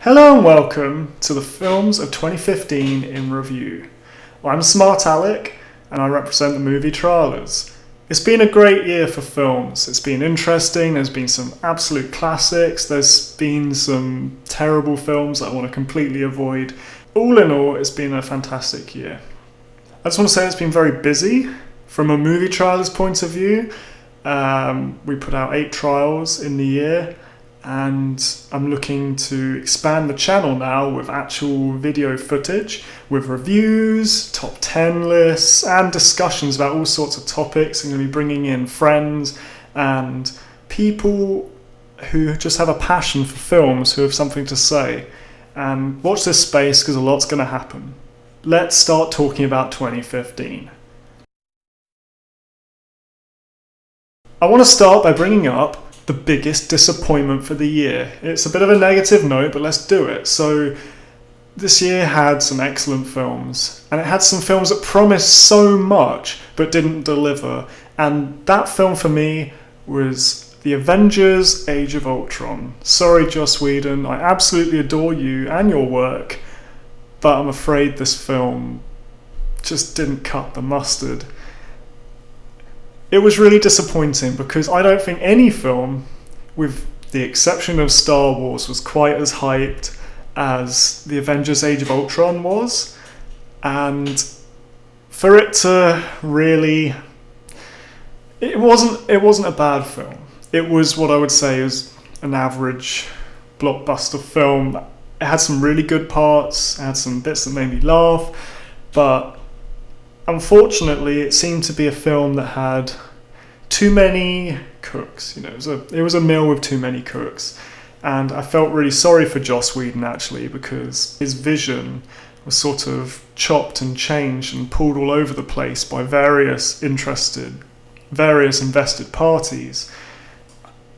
Hello and welcome to the films of 2015 in review. I'm Smart Alec and I represent the movie Trailers. It's been a great year for films. It's been interesting, there's been some absolute classics, there's been some terrible films that I want to completely avoid. All in all, it's been a fantastic year. I just want to say it's been very busy from a movie Trailers point of view. We put out 8 trials in the year. And I'm looking to expand the channel now with actual video footage, with reviews, top 10 lists, and discussions about all sorts of topics. I'm going to be bringing in friends and people who just have a passion for films, who have something to say. And watch this space because a lot's going to happen. Let's start talking about 2015. I want to start by bringing up the biggest disappointment for the year. It's a bit of a negative note, but let's do it. So this year had some excellent films, and it had some films that promised so much but didn't deliver, and that film for me was the Avengers Age of Ultron. Sorry, Joss Whedon, I absolutely adore you and your work, but I'm afraid this film just didn't cut the mustard. It was really disappointing because I don't think any film, with the exception of Star Wars, was quite as hyped as the Avengers Age of Ultron was. And for it to really... It wasn't a bad film. It was what I would say is an average blockbuster film. It had some really good parts, it had some bits that made me laugh, but unfortunately, it seemed to be a film that had too many cooks. You know, it was a meal with too many cooks, and I felt really sorry for Joss Whedon actually, because his vision was sort of chopped and changed and pulled all over the place by various invested parties.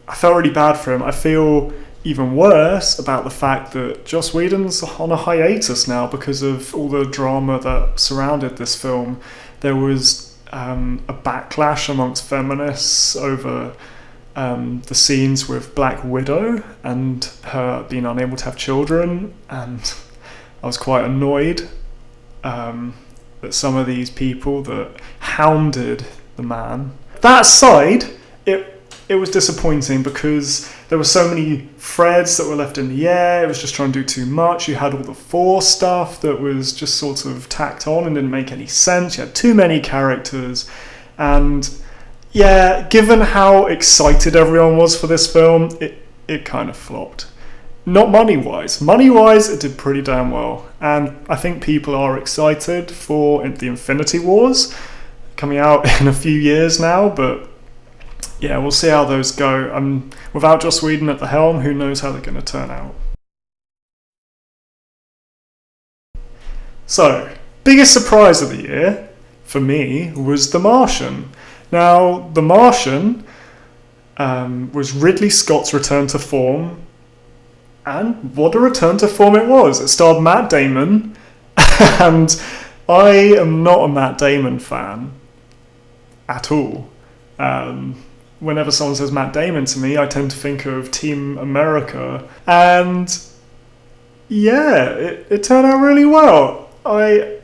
I felt really bad for him. I feel even worse about the fact that Joss Whedon's on a hiatus now because of all the drama that surrounded this film. There was a backlash amongst feminists over the scenes with Black Widow and her being unable to have children, and I was quite annoyed that some of these people that hounded the man. That aside, it was disappointing because there were so many threads that were left in the air. It was just trying to do too much. You had all the Thor stuff that was just sort of tacked on and didn't make any sense. You had too many characters. And yeah, given how excited everyone was for this film, it kind of flopped. Not money-wise. Money-wise, it did pretty damn well. And I think people are excited for the Infinity Wars coming out in a few years now, but yeah, we'll see how those go. Without Joss Whedon at the helm, who knows how they're going to turn out. So, biggest surprise of the year, for me, was The Martian. Now, The Martian was Ridley Scott's return to form, and what a return to form it was. It starred Matt Damon, and I am not a Matt Damon fan at all. Whenever someone says Matt Damon to me, I tend to think of Team America. And yeah, it turned out really well. I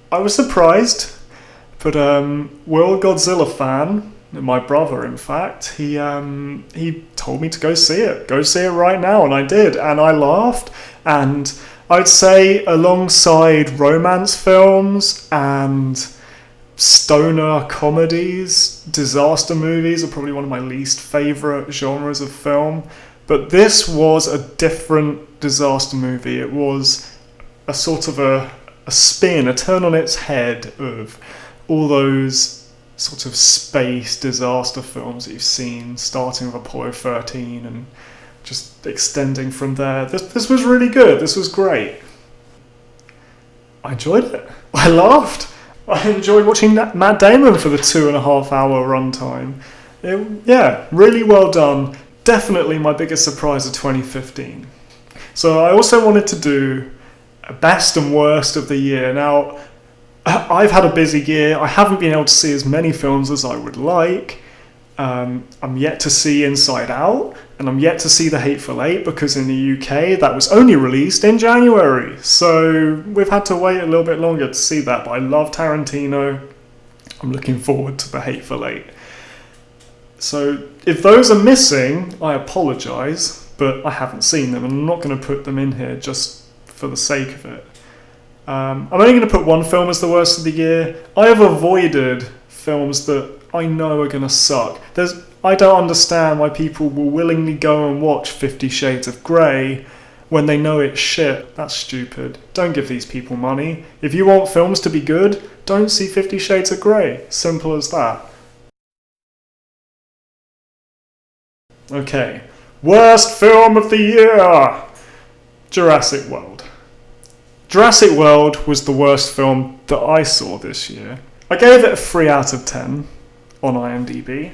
was surprised, but Will, Godzilla fan, my brother in fact, he told me to go see it. Go see it right now, and I did, and I laughed. And I'd say alongside romance films and stoner comedies, disaster movies are probably one of my least favourite genres of film, but this was a different disaster movie. It was a sort of a spin, a turn on its head of all those sort of space disaster films that you've seen, starting with Apollo 13 and just extending from there. This was really good. This was great. I enjoyed it. I laughed. I enjoyed watching Matt Damon for the 2.5 hour runtime. Yeah, really well done. Definitely my biggest surprise of 2015. So I also wanted to do a best and worst of the year. Now, I've had a busy year. I haven't been able to see as many films as I would like, I'm yet to see Inside Out, and I'm yet to see The Hateful Eight, because in the UK that was only released in January. So we've had to wait a little bit longer to see that, but I love Tarantino. I'm looking forward to The Hateful Eight. So if those are missing, I apologise, but I haven't seen them, and I'm not going to put them in here just for the sake of it. I'm only going to put one film as the worst of the year. I have avoided films that I know are going to suck. I don't understand why people will willingly go and watch 50 Shades of Grey when they know it's shit. That's stupid. Don't give these people money. If you want films to be good, don't see 50 Shades of Grey. Simple as that. Okay. Worst film of the year! Jurassic World. Jurassic World was the worst film that I saw this year. I gave it a 3 out of 10 on IMDb,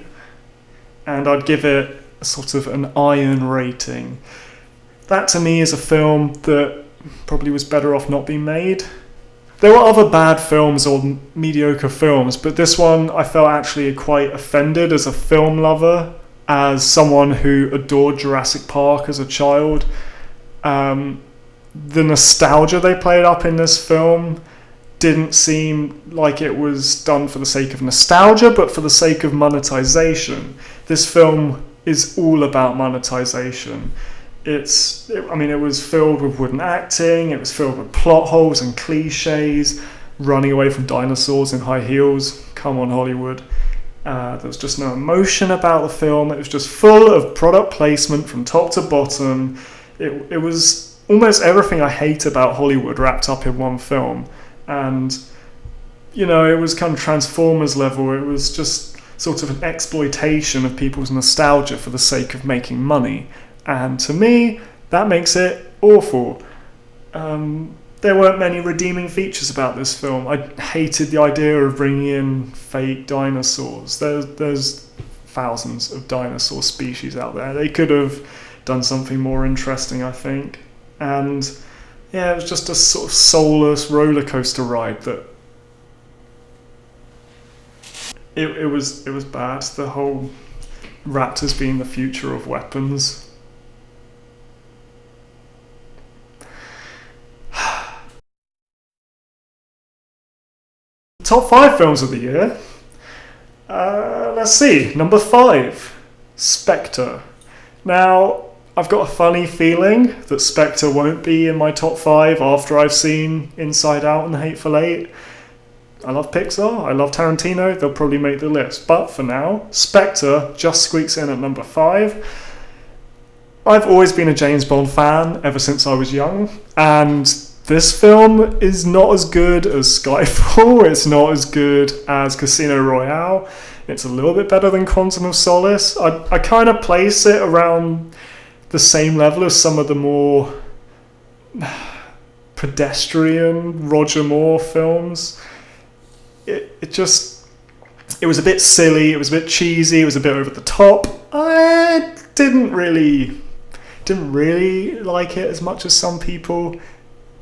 and I'd give it a sort of an iron rating. That to me is a film that probably was better off not being made. There were other bad films or mediocre films, but this one I felt actually quite offended as a film lover, as someone who adored Jurassic Park as a child. The nostalgia they played up in this film didn't seem like it was done for the sake of nostalgia, but for the sake of monetization. This film is all about monetization. It was filled with wooden acting, it was filled with plot holes and cliches, running away from dinosaurs in high heels. Come on, Hollywood. There was just no emotion about the film. It was just full of product placement from top to bottom. It was almost everything I hate about Hollywood wrapped up in one film. And, it was kind of Transformers level. It was just sort of an exploitation of people's nostalgia for the sake of making money. And to me, that makes it awful. There weren't many redeeming features about this film. I hated the idea of bringing in fake dinosaurs. There's thousands of dinosaur species out there. They could have done something more interesting, I think. And yeah, it was just a sort of soulless roller coaster ride that it was bad. The whole raptors being the future of weapons. Top 5 films of the year. Let's see. Number 5, Spectre. Now, I've got a funny feeling that Spectre won't be in my top 5 after I've seen Inside Out and The Hateful Eight. I love Pixar, I love Tarantino, they'll probably make the list. But for now, Spectre just squeaks in at number 5. I've always been a James Bond fan ever since I was young, and this film is not as good as Skyfall, it's not as good as Casino Royale, it's a little bit better than Quantum of Solace. I kind of place it around the same level as some of the more pedestrian Roger Moore films. It was a bit silly, it was a bit cheesy, it was a bit over the top. I didn't really like it as much as some people.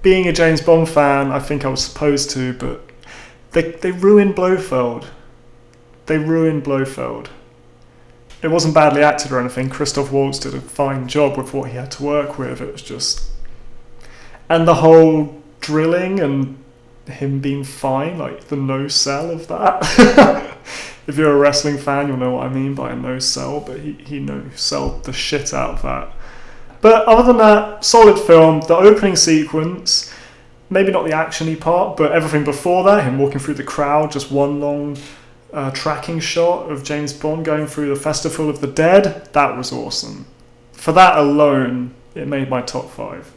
Being a James Bond fan, I think I was supposed to, but they ruined Blofeld. It wasn't badly acted or anything. Christoph Waltz did a fine job with what he had to work with. It was just... And the whole drilling and him being fine, like the no-sell of that. If you're a wrestling fan, you'll know what I mean by a no-sell, but he no-selled the shit out of that. But other than that, solid film. The opening sequence, maybe not the action-y part, but everything before that, him walking through the crowd, just one long... tracking shot of James Bond going through the Festival of the Dead, that was awesome. For that alone, it made my top 5.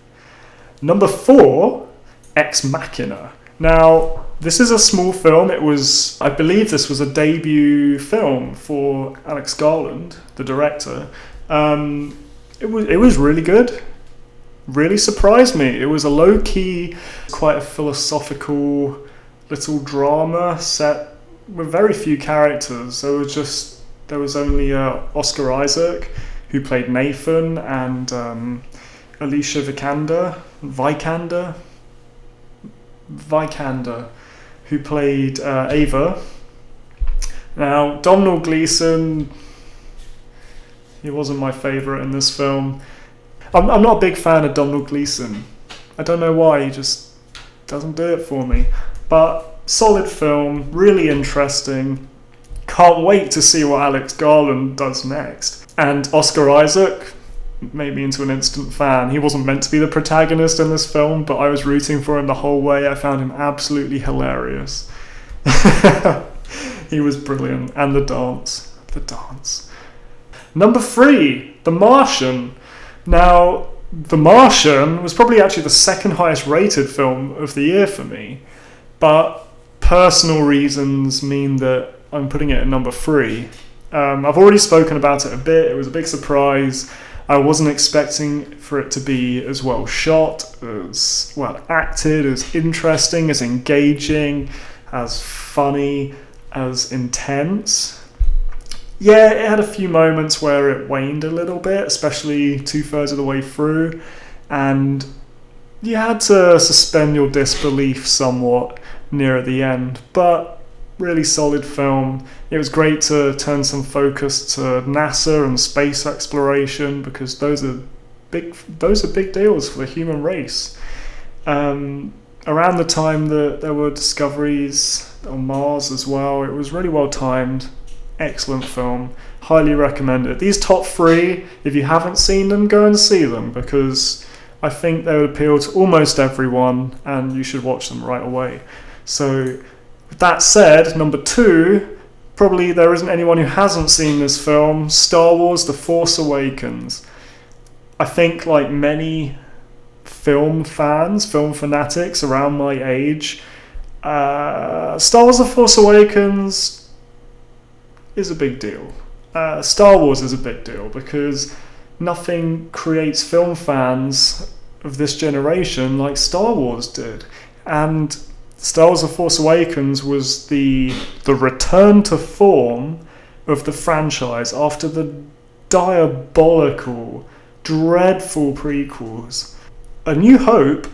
Number 4, Ex Machina. Now, this is a small film. I believe this was a debut film for Alex Garland, the director. It was really good. Really surprised me. It was a low-key, quite a philosophical little drama set with very few characters. There was only Oscar Isaac, who played Nathan, and Alicia Vikander, who played Ava. Now, Domhnall Gleeson, He wasn't my favourite in this film. I'm not a big fan of Donald Gleeson. I don't know why, he just doesn't do it for me. But solid film, really interesting. Can't wait to see what Alex Garland does next. And Oscar Isaac made me into an instant fan. He wasn't meant to be the protagonist in this film, but I was rooting for him the whole way. I found him absolutely hilarious. He was brilliant. And the dance. Number 3, The Martian. Now, The Martian was probably actually the second highest rated film of the year for me, but personal reasons mean that I'm putting it at number 3. I've already spoken about it a bit. It was a big surprise. I wasn't expecting for it to be as well shot, as well acted, as interesting, as engaging, as funny, as intense. Yeah, it had a few moments where it waned a little bit, especially 2/3 of the way through, and you had to suspend your disbelief somewhat near the end, but really solid film. It was great to turn some focus to NASA and space exploration, because those are big deals for the human race. Around the time that there were discoveries on Mars as well, it was really well timed. Excellent film. Highly recommend it. These top 3, if you haven't seen them, go and see them, because I think they would appeal to almost everyone and you should watch them right away. So, with that said, number 2, probably there isn't anyone who hasn't seen this film, Star Wars The Force Awakens. I think, like many film fans, film fanatics around my age, Star Wars The Force Awakens is a big deal. Star Wars is a big deal because nothing creates film fans of this generation like Star Wars did. And Star Wars The Force Awakens was the return to form of the franchise after the diabolical, dreadful prequels. A New Hope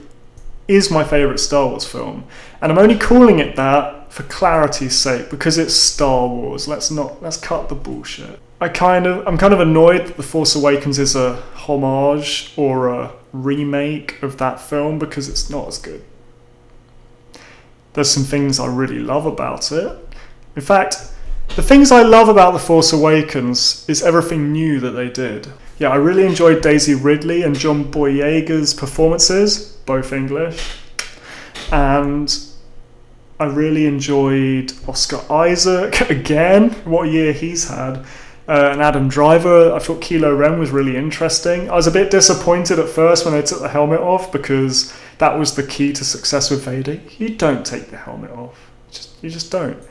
is my favourite Star Wars film, and I'm only calling it that for clarity's sake, because it's Star Wars. Let's cut the bullshit. I'm kind of annoyed that The Force Awakens is a homage or a remake of that film, because it's not as good. There's some things I really love about it. In fact, the things I love about The Force Awakens is everything new that they did. Yeah, I really enjoyed Daisy Ridley and John Boyega's performances, both English. And I really enjoyed Oscar Isaac, again, what a year he's had. And Adam Driver. I thought Kylo Ren was really interesting. I was a bit disappointed at first when they took the helmet off, because that was the key to success with Vader. You don't take the helmet off. You just don't.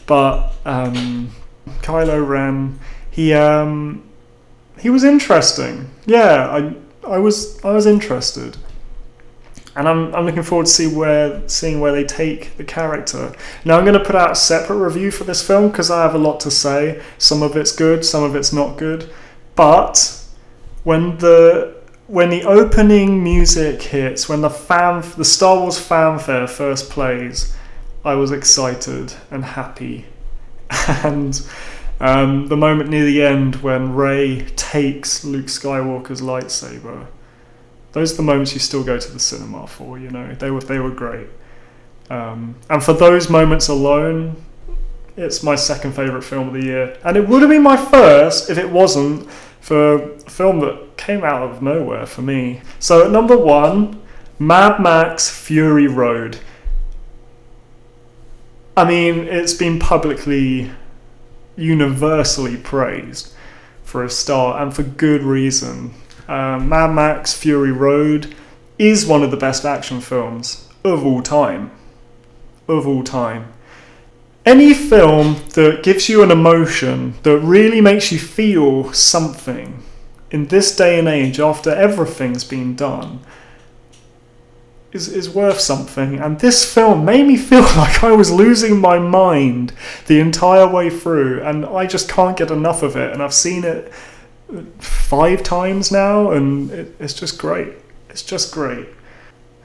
But Kylo Ren, he was interesting. Yeah, I was interested. And I'm looking forward to seeing where they take the character. Now I'm going to put out a separate review for this film because I have a lot to say. Some of it's good, some of it's not good. But when the opening music hits, when the Star Wars fanfare first plays, I was excited and happy. And the moment near the end when Rey takes Luke Skywalker's lightsaber, those are the moments you still go to the cinema for, you know. They were great. And for those moments alone, it's my second favourite film of the year. And it would have been my first if it wasn't for a film that came out of nowhere for me. So at number 1, Mad Max Fury Road. I mean, it's been publicly, universally praised for a start, and for good reason. Mad Max Fury Road is one of the best action films of all time. Any film that gives you an emotion, that really makes you feel something in this day and age, after everything's been done, is worth something. And this film made me feel like I was losing my mind the entire way through, and I just can't get enough of it. And I've seen it 5 times now, and it's just great. It's just great.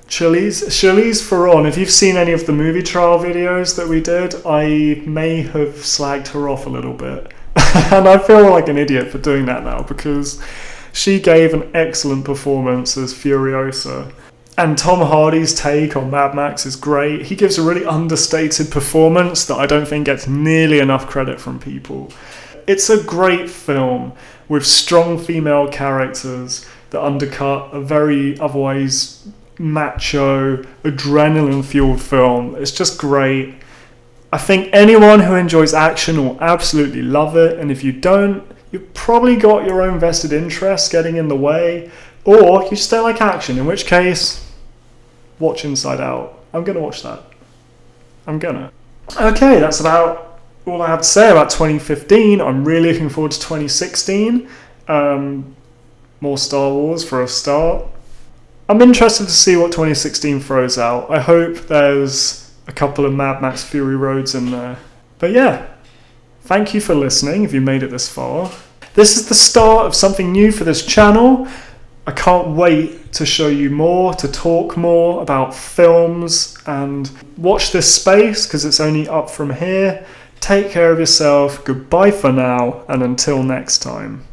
Charlize Theron, if you've seen any of the movie trial videos that we did, I may have slagged her off a little bit. And I feel like an idiot for doing that now, because she gave an excellent performance as Furiosa. And Tom Hardy's take on Mad Max is great. He gives a really understated performance that I don't think gets nearly enough credit from people. It's a great film with strong female characters that undercut a very otherwise macho, adrenaline-fueled film. It's just great. I think anyone who enjoys action will absolutely love it, and if you don't, you've probably got your own vested interests getting in the way, or you just don't like action, in which case, watch Inside Out. I'm going to watch that. I'm gonna. Okay, that's about all I have to say about 2015. I'm really looking forward to 2016. More Star Wars for a start. I'm interested to see what 2016 throws out. I hope there's a couple of Mad Max Fury Roads in there. But yeah, thank you for listening if you made it this far. This is the start of something new for this channel. I can't wait to show you more, to talk more about films, and watch this space because it's only up from here. Take care of yourself, goodbye for now, and until next time.